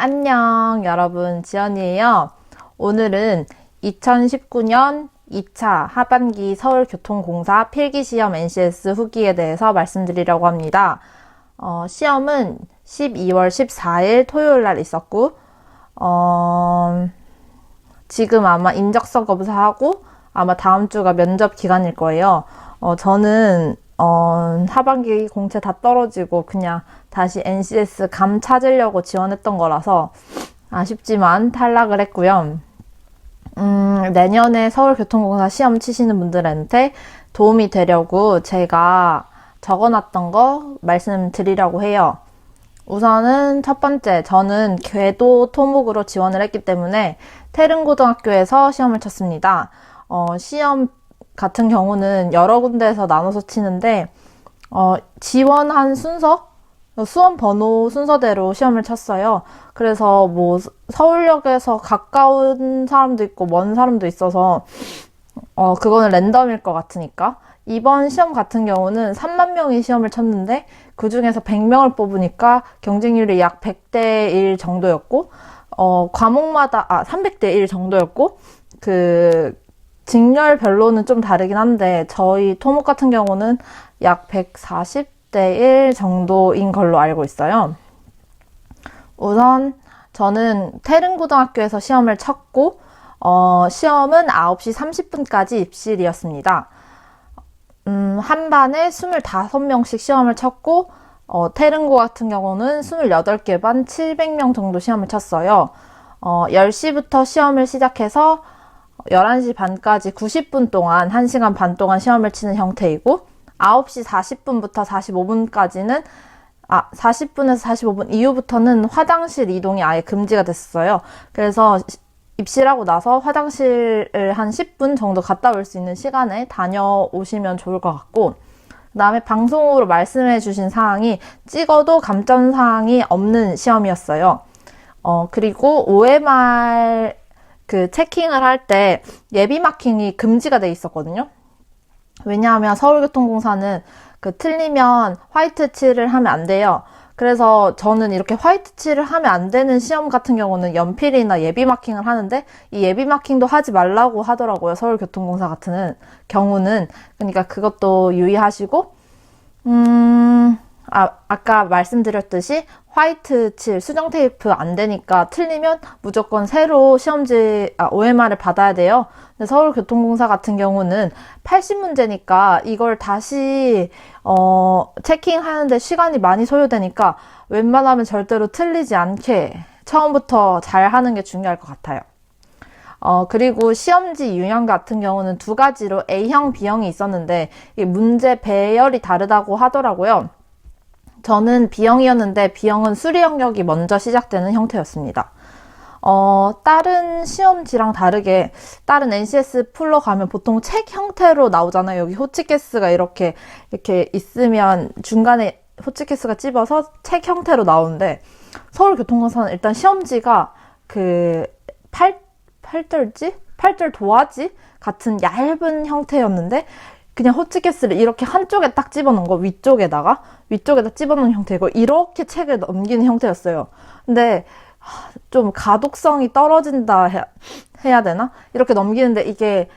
안녕, 여러분. 지연이에요. 오늘은 2019년 2차 하반기 서울교통공사 필기시험 NCS 후기에 대해서 말씀드리려고 합니다. 시험은 12월 14일 토요일 날 있었고, 지금 아마 인적성 검사하고 아마 다음 주가 면접 기간일 거예요. 저는 하반기 공채 다 떨어지고 그냥 다시 NCS 감 찾으려고 지원했던 거라서 아쉽지만 탈락을 했고요. 내년에 서울교통공사 시험 치시는 분들한테 도움이 되려고 제가 적어놨던 거 말씀드리려고 해요. 우선은 첫 번째, 저는 궤도 토목으로 지원을 했기 때문에 태릉고등학교에서 시험을 쳤습니다. 시험 같은 경우는 여러 군데에서 나눠서 치는데, 지원한 순서? 수험 번호 순서대로 시험을 쳤어요. 그래서 뭐 서울역에서 가까운 사람도 있고 먼 사람도 있어서 그거는 랜덤일 것 같으니까. 이번 시험 같은 경우는 3만 명이 시험을 쳤는데 그 중에서 100명을 뽑으니까 경쟁률이 약 100대 1 정도였고 과목마다 300대 1 정도였고 직렬별로는 좀 다르긴 한데 저희 토목 같은 경우는 약 140대 1 정도인 걸로 알고 있어요. 우선 저는 태릉고등학교에서 시험을 쳤고 시험은 9시 30분까지 입실이었습니다. 한 반에 25명씩 시험을 쳤고 태릉고 같은 경우는 28개 반 700명 정도 시험을 쳤어요. 10시부터 시험을 시작해서 11시 반까지 90분 동안 1시간 반 동안 시험을 치는 형태이고 9시 40분부터 45분까지는 40분에서 45분 이후부터는 화장실 이동이 아예 금지가 됐어요. 그래서 입실하고 나서 화장실을 한 10분 정도 갔다 올 수 있는 시간에 다녀오시면 좋을 것 같고, 그 다음에 방송으로 말씀해 주신 사항이 찍어도 감점 사항이 없는 시험이었어요. 그리고 OMR 체킹을 할 때 예비 마킹이 금지가 돼 있었거든요. 왜냐하면 서울교통공사는 틀리면 화이트 칠을 하면 안 돼요. 그래서 저는 이렇게 화이트 칠을 하면 안 되는 시험 같은 경우는 연필이나 예비 마킹을 하는데 이 예비 마킹도 하지 말라고 하더라고요. 서울교통공사 같은 경우는. 그러니까 그것도 유의하시고 아까 말씀드렸듯이 화이트 칠, 수정 테이프 안 되니까 틀리면 무조건 새로 OMR을 받아야 돼요. 근데 서울교통공사 같은 경우는 80문제니까 이걸 다시 체킹하는데 시간이 많이 소요되니까 웬만하면 절대로 틀리지 않게 처음부터 잘 하는 게 중요할 것 같아요. 그리고 시험지 유형 같은 경우는 두 가지로 A형, B형이 있었는데 이 문제 배열이 다르다고 하더라고요. 저는 B형이었는데 B형은 수리 영역이 먼저 시작되는 형태였습니다. 다른 시험지랑 다르게 다른 NCS 풀러 가면 보통 책 형태로 나오잖아요. 여기 호치키스가 이렇게 있으면 중간에 호치키스가 찝어서 책 형태로 나오는데 서울교통공사는 일단 시험지가 팔들 도화지 같은 얇은 형태였는데 그냥 호치키스를 이렇게 한쪽에 딱 집어넣은 거 위쪽에다 집어넣은 형태고 이렇게 책을 넘기는 형태였어요. 근데 좀 가독성이 떨어진다 해야 되나? 이렇게 넘기는데 이게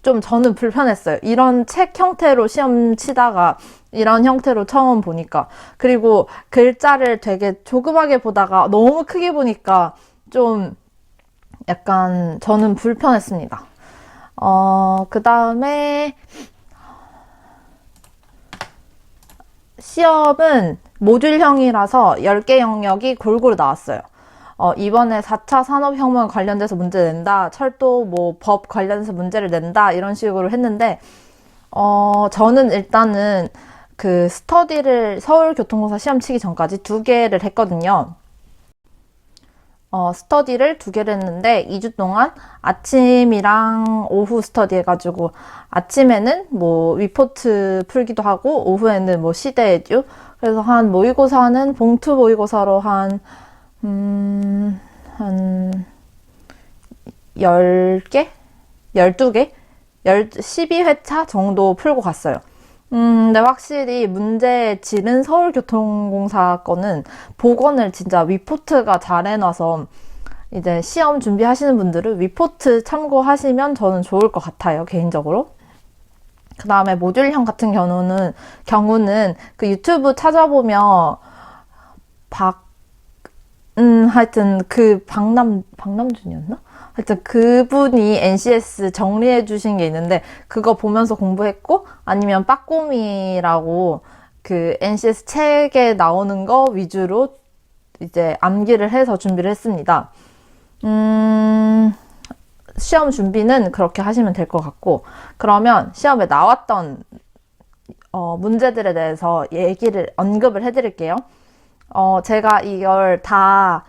좀 저는 불편했어요. 이런 책 형태로 시험 치다가 이런 형태로 처음 보니까. 그리고 글자를 되게 조그맣게 보다가 너무 크게 보니까 좀 약간 저는 불편했습니다. 그 다음에 시험은 모듈형이라서 10개 영역이 골고루 나왔어요. 이번에 4차 산업혁명 관련돼서 문제 낸다, 철도 법 관련해서 문제를 낸다, 이런 식으로 했는데, 저는 일단은 스터디를 서울교통공사 시험 치기 전까지 2개를 했거든요. 스터디를 2개를 했는데 2주 동안 아침이랑 오후 스터디 해가지고 아침에는 리포트 풀기도 하고 오후에는 시대 에듀 그래서 한 모의고사는 봉투 모의고사로 한 10개? 12개? 12회차 정도 풀고 갔어요. 근데 확실히 문제의 질은 서울교통공사 거는 복원을 진짜 위포트가 잘 해놔서 이제 시험 준비하시는 분들은 위포트 참고하시면 저는 좋을 것 같아요, 개인적으로. 그 다음에 모듈형 같은 경우는 그 유튜브 찾아보면 하여튼 그 박남준이었나? 하여튼 그분이 NCS 정리해 주신 게 있는데 그거 보면서 공부했고 아니면 빠꼬미라고 그 NCS 책에 나오는 거 위주로 이제 암기를 해서 준비를 했습니다. 시험 준비는 그렇게 하시면 될 것 같고 그러면 시험에 나왔던 문제들에 대해서 언급을 해드릴게요. 제가 이걸 다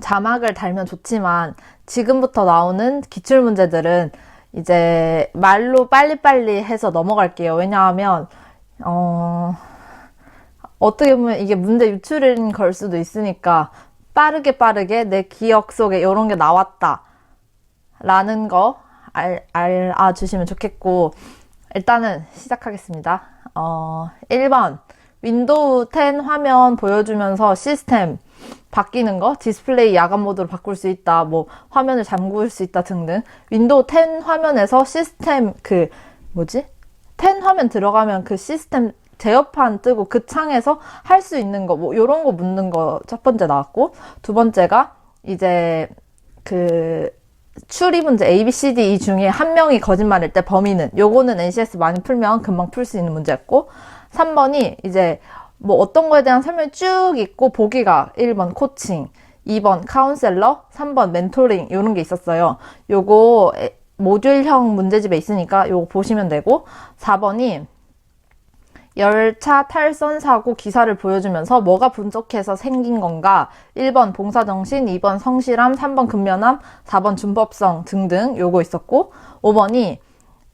자막을 달면 좋지만 지금부터 나오는 기출문제들은 이제 말로 빨리빨리 해서 넘어갈게요. 왜냐하면 어떻게 보면 이게 문제 유출인 걸 수도 있으니까 빠르게 내 기억 속에 이런 게 나왔다 라는 거 알아주시면 좋겠고 일단은 시작하겠습니다. 1번 윈도우 10 화면 보여주면서 시스템 바뀌는 거, 디스플레이 야간 모드로 바꿀 수 있다, 뭐 화면을 잠글 수 있다 등등. 윈도우 10 화면에서 시스템 10 화면 들어가면 그 시스템 제어판 뜨고 그 창에서 할 수 있는 거, 뭐 요런 거 묻는 거 첫 번째 나왔고, 두 번째가 이제 추리 문제 A, B, C, D 이 중에 한 명이 거짓말일 때 범인은 요거는 NCS 많이 풀면 금방 풀 수 있는 문제였고 3번이 이제 뭐 어떤 거에 대한 설명이 쭉 있고 보기가 1번 코칭, 2번 카운셀러, 3번 멘토링 이런 게 있었어요. 요거 모듈형 문제집에 있으니까 요거 보시면 되고 4번이 열차 탈선 사고 기사를 보여주면서 뭐가 분석해서 생긴 건가 1번 봉사정신, 2번 성실함, 3번 근면함, 4번 준법성 등등 요거 있었고 5번이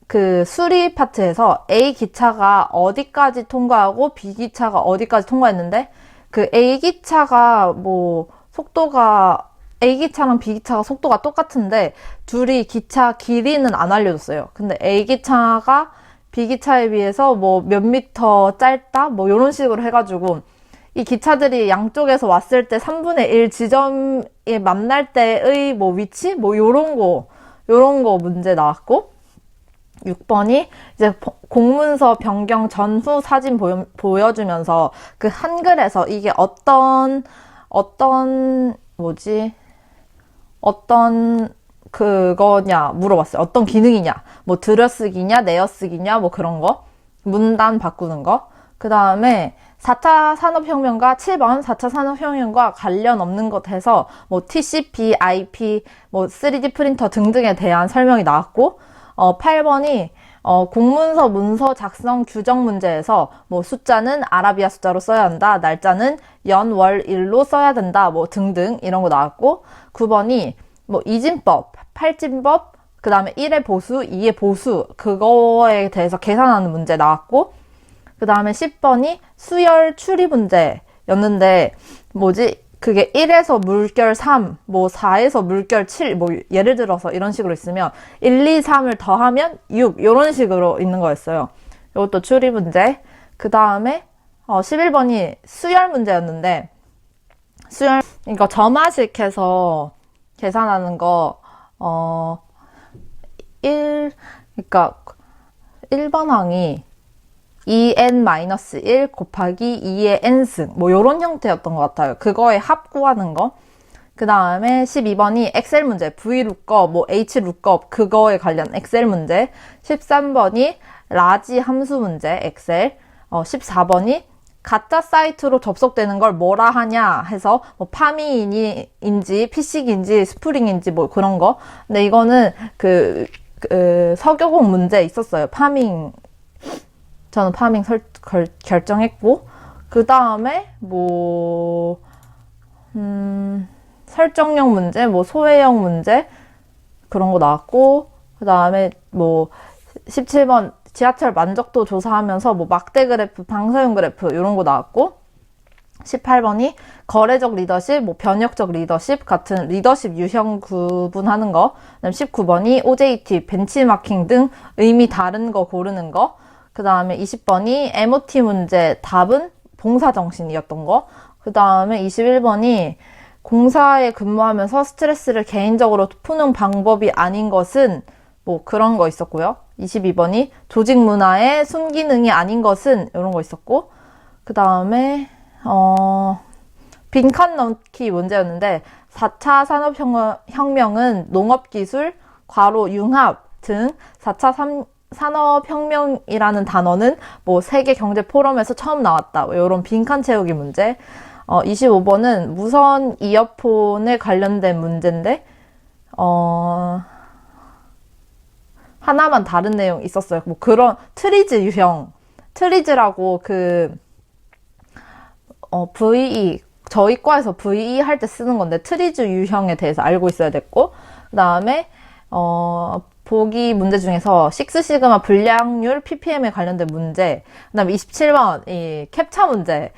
그 수리 파트에서 A 기차가 어디까지 통과하고 B 기차가 어디까지 통과했는데 그 A 기차가 뭐 속도가 A 기차랑 B 기차가 속도가 똑같은데 둘이 기차 길이는 안 알려줬어요. 근데 A 기차가 B 기차에 비해서 뭐 몇 미터 짧다 뭐 이런 식으로 해가지고 이 기차들이 양쪽에서 왔을 때 3분의 1 지점에 만날 때의 뭐 위치 뭐 요런 거 문제 나왔고 6번이 이제 공문서 변경 전후 사진 보여주면서 그 한글에서 이게 어떤 그거냐 물어봤어요. 어떤 기능이냐, 뭐 들여쓰기냐, 내어쓰기냐, 뭐 그런 거. 문단 바꾸는 거. 그 다음에 4차 산업혁명과 7번 4차 산업혁명과 관련 없는 것 해서 뭐 TCP, IP, 뭐 3D 프린터 등등에 대한 설명이 나왔고 8번이 공문서 문서 작성 규정 문제에서 뭐 숫자는 아라비아 숫자로 써야 한다. 날짜는 연, 월, 일로 써야 된다. 뭐 등등 이런 거 나왔고 9번이 뭐 이진법, 팔진법, 그 다음에 1의 보수, 2의 보수 그거에 대해서 계산하는 문제 나왔고 그 다음에 10번이 수열 추리 문제였는데 그게 1에서 물결 3, 뭐 4에서 물결 7, 뭐 예를 들어서 이런 식으로 있으면 1, 2, 3을 더하면 6 이런 식으로 있는 거였어요. 이것도 추리 문제. 그 다음에 11번이 수열 문제였는데 이거 점화식해서 계산하는 거 그러니까 1번 항이 2n-1 곱하기 2의 n승 뭐 요런 형태였던 것 같아요. 그거에 합 구하는 거. 그 다음에 12번이 엑셀 문제, VLOOKUP, 뭐 HLOOKUP 그거에 관련 엑셀 문제. 13번이 라지 함수 문제, 엑셀. 14번이 가짜 사이트로 접속되는 걸 뭐라 하냐 해서 뭐 파미인지 피식인지 스프링인지 뭐 그런 거. 근데 이거는 서교공 문제 있었어요. 저는 파밍 결정했고 그 다음에 설정형 문제, 뭐 소외형 문제 그런 거 나왔고 그 다음에 17번 지하철 만족도 조사하면서 뭐 막대 그래프, 방사용 그래프 이런 거 나왔고 18번이 거래적 리더십, 뭐 변혁적 리더십 같은 리더십 유형 구분하는 거. 그다음 19번이 OJT, 벤치마킹 등 의미 다른 거 고르는 거. 그 다음에 20번이 MOT 문제, 답은 봉사정신이었던 거. 그 다음에 21번이 공사에 근무하면서 스트레스를 개인적으로 푸는 방법이 아닌 것은 뭐 그런 거 있었고요. 22번이 조직 문화의 순기능이 아닌 것은 이런 거 있었고, 그 다음에 빈칸 넣기 문제였는데 4차 산업혁명은 농업기술, 괄호 융합 등 4차 산업혁명이라는 단어는 뭐 세계 경제 포럼에서 처음 나왔다. 뭐 이런 빈칸 채우기 문제. 25번은 무선 이어폰에 관련된 문제인데 하나만 다른 내용 있었어요. 뭐 그런 트리즈 유형, 트리즈라고 VE, 저희 과에서 VE 할 때 쓰는 건데 트리즈 유형에 대해서 알고 있어야 됐고, 그 다음에 보기 문제 중에서 식스시그마 불량률 ppm에 관련된 문제, 그 다음에 27번 이 캡차 문제.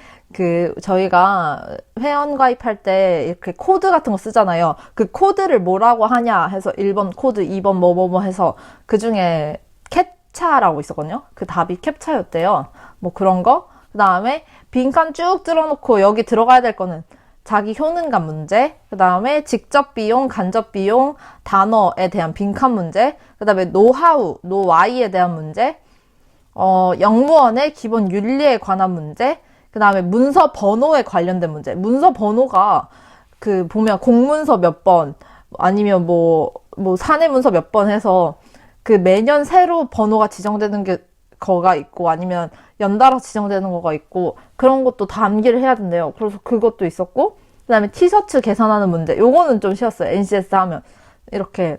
저희가 회원 가입할 때 이렇게 코드 같은 거 쓰잖아요. 그 코드를 뭐라고 하냐 해서 1번 코드, 2번 뭐뭐뭐 해서 그 중에 캡차라고 있었거든요. 그 답이 캡차였대요. 뭐 그런 거. 그 다음에 빈칸 쭉 뚫어놓고 여기 들어가야 될 거는 자기 효능감 문제, 그 다음에 직접 비용, 간접 비용, 단어에 대한 빈칸 문제, 그 다음에 노하우, 노와이에 대한 문제, 영무원의 기본 윤리에 관한 문제, 그 다음에 문서 번호에 관련된 문제. 문서 번호가 보면 공문서 몇 번, 아니면 뭐 사내 문서 몇 번 해서 매년 새로 번호가 지정되는 거가 있고, 아니면 연달아 지정되는 거가 있고, 그런 것도 다 암기를 해야 된대요. 그래서 그것도 있었고, 그 다음에 티셔츠 계산하는 문제. 요거는 좀 쉬웠어요. NCS 하면. 이렇게,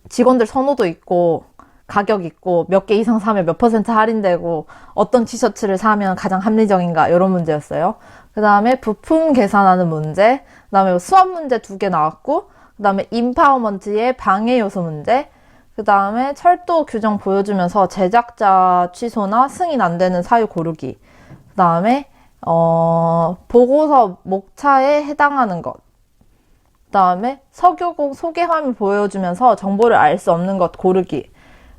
직원들 선호도 있고, 가격 있고, 몇 개 이상 사면 몇 퍼센트 할인되고, 어떤 티셔츠를 사면 가장 합리적인가, 이런 문제였어요. 그 다음에 부품 계산하는 문제, 그 다음에 수학 문제 2개 나왔고, 그 다음에 인파워먼트의 방해 요소 문제, 그 다음에 철도 규정 보여주면서 제작자 취소나 승인 안 되는 사유 고르기, 그 다음에 보고서 목차에 해당하는 것, 그 다음에 석유공 소개 화면 보여주면서 정보를 알 수 없는 것 고르기,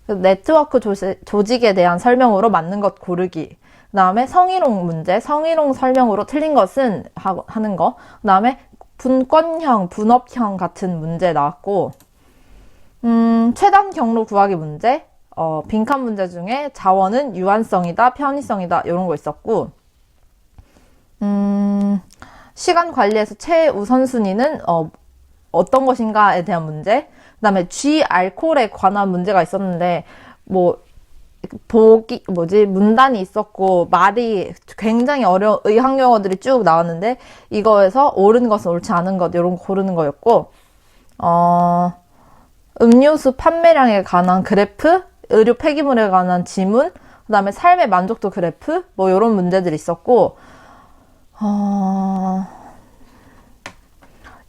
네트워크 조직에 대한 설명으로 맞는 것 고르기, 그 다음에 성희롱 문제, 성희롱 설명으로 틀린 것은 하는 거, 그 다음에 분권형, 분업형 같은 문제 나왔고, 최단 경로 구하기 문제, 빈칸 문제 중에 자원은 유한성이다, 편의성이다, 이런 거 있었고, 시간 관리에서 최우선순위는 어떤 것인가에 대한 문제, 그 다음에 G 알코올에 관한 문제가 있었는데, 문단이 있었고, 말이 굉장히 어려운 의학 용어들이 쭉 나왔는데, 이거에서 옳은 것은 옳지 않은 것, 이런 거 고르는 거였고, 음료수 판매량에 관한 그래프, 의료 폐기물에 관한 지문, 그 다음에 삶의 만족도 그래프, 이런 문제들이 있었고,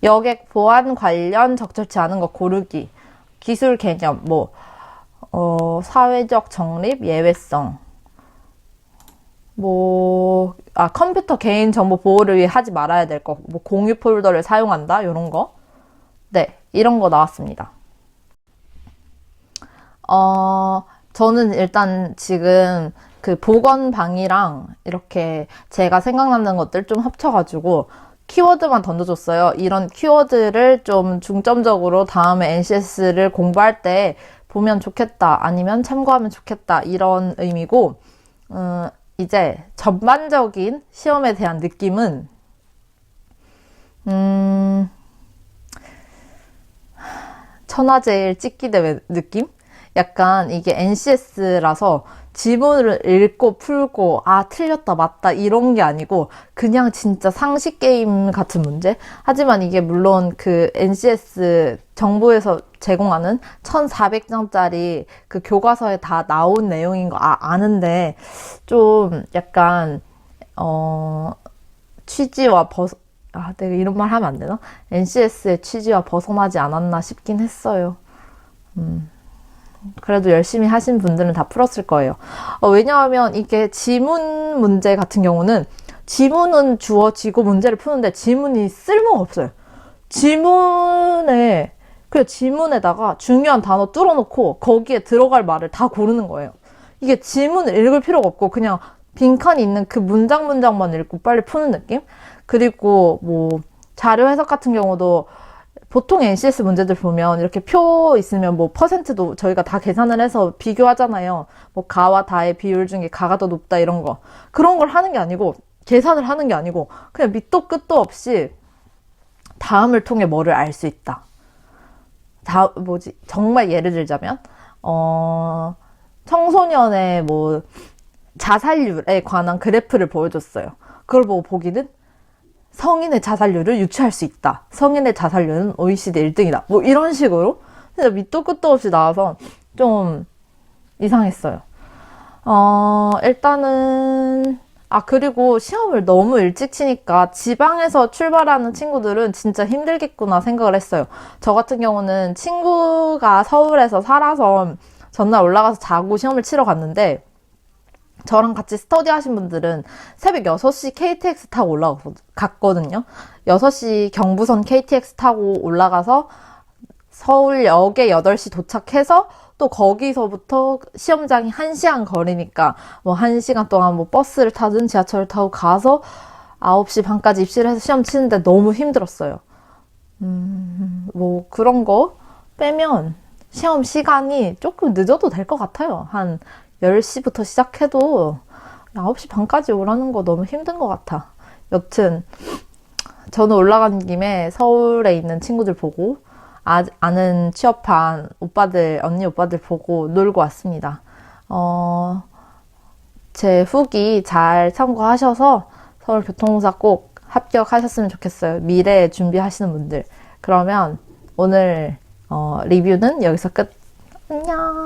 여객 보안 관련 적절치 않은 거 고르기, 기술 개념, 사회적 정립, 예외성, 컴퓨터 개인 정보 보호를 위해 하지 말아야 될 거, 공유 폴더를 사용한다, 이런 거. 네, 이런 거 나왔습니다. 저는 일단 지금 보건방이랑 이렇게 제가 생각나는 것들 좀 합쳐가지고 키워드만 던져줬어요. 이런 키워드를 좀 중점적으로 다음에 NCS를 공부할 때 보면 좋겠다, 아니면 참고하면 좋겠다, 이런 의미고, 이제 전반적인 시험에 대한 느낌은, 천하제일 찍기대회 느낌? 약간 이게 NCS라서 지문을 읽고 풀고 틀렸다 맞다 이런 게 아니고 그냥 진짜 상식 게임 같은 문제? 하지만 이게 물론 NCS 정부에서 제공하는 1400장짜리 교과서에 다 나온 내용인 거 아는데 좀 약간 취지와 내가 이런 말 하면 안 되나? NCS의 취지와 벗어나지 않았나 싶긴 했어요. 그래도 열심히 하신 분들은 다 풀었을 거예요. 왜냐하면 이게 지문 문제 같은 경우는 지문은 주어지고 문제를 푸는데 지문이 쓸모가 없어요. 지문에다가 중요한 단어 뚫어놓고 거기에 들어갈 말을 다 고르는 거예요. 이게 지문을 읽을 필요가 없고 그냥 빈칸이 있는 그 문장만 읽고 빨리 푸는 느낌? 그리고 뭐 자료 해석 같은 경우도 보통 NCS 문제들 보면 이렇게 표 있으면 뭐 퍼센트도 저희가 다 계산을 해서 비교하잖아요. 뭐 가와 다의 비율 중에 가가 더 높다 이런 거. 그런 걸 하는 게 아니고 계산을 하는 게 아니고 그냥 밑도 끝도 없이 다음을 통해 뭐를 알 수 있다. 정말 예를 들자면 청소년의 뭐 자살률에 관한 그래프를 보여줬어요. 그걸 보고 보기는 성인의 자살률을 유추할 수 있다. 성인의 자살률은 OECD 1등이다. 뭐 이런 식으로 진짜 밑도 끝도 없이 나와서 좀 이상했어요. 일단은 그리고 시험을 너무 일찍 치니까 지방에서 출발하는 친구들은 진짜 힘들겠구나 생각을 했어요. 저 같은 경우는 친구가 서울에서 살아서 전날 올라가서 자고 시험을 치러 갔는데 저랑 같이 스터디 하신 분들은 새벽 6시 KTX 타고 올라갔거든요. 6시 경부선 KTX 타고 올라가서 서울역에 8시 도착해서 또 거기서부터 시험장이 1시간 거리니까 뭐 1시간 동안 뭐 버스를 타든 지하철을 타고 가서 9시 반까지 입시를 해서 시험 치는데 너무 힘들었어요. 뭐 그런 거 빼면 시험 시간이 조금 늦어도 될 것 같아요. 한 10시부터 시작해도 9시 반까지 오라는 거 너무 힘든 것 같아. 여튼 저는 올라간 김에 서울에 있는 친구들 보고 아는 취업한 언니 오빠들 보고 놀고 왔습니다. 제 후기 잘 참고하셔서 서울교통공사 꼭 합격하셨으면 좋겠어요. 미래 준비하시는 분들. 그러면 오늘 리뷰는 여기서 끝. 안녕.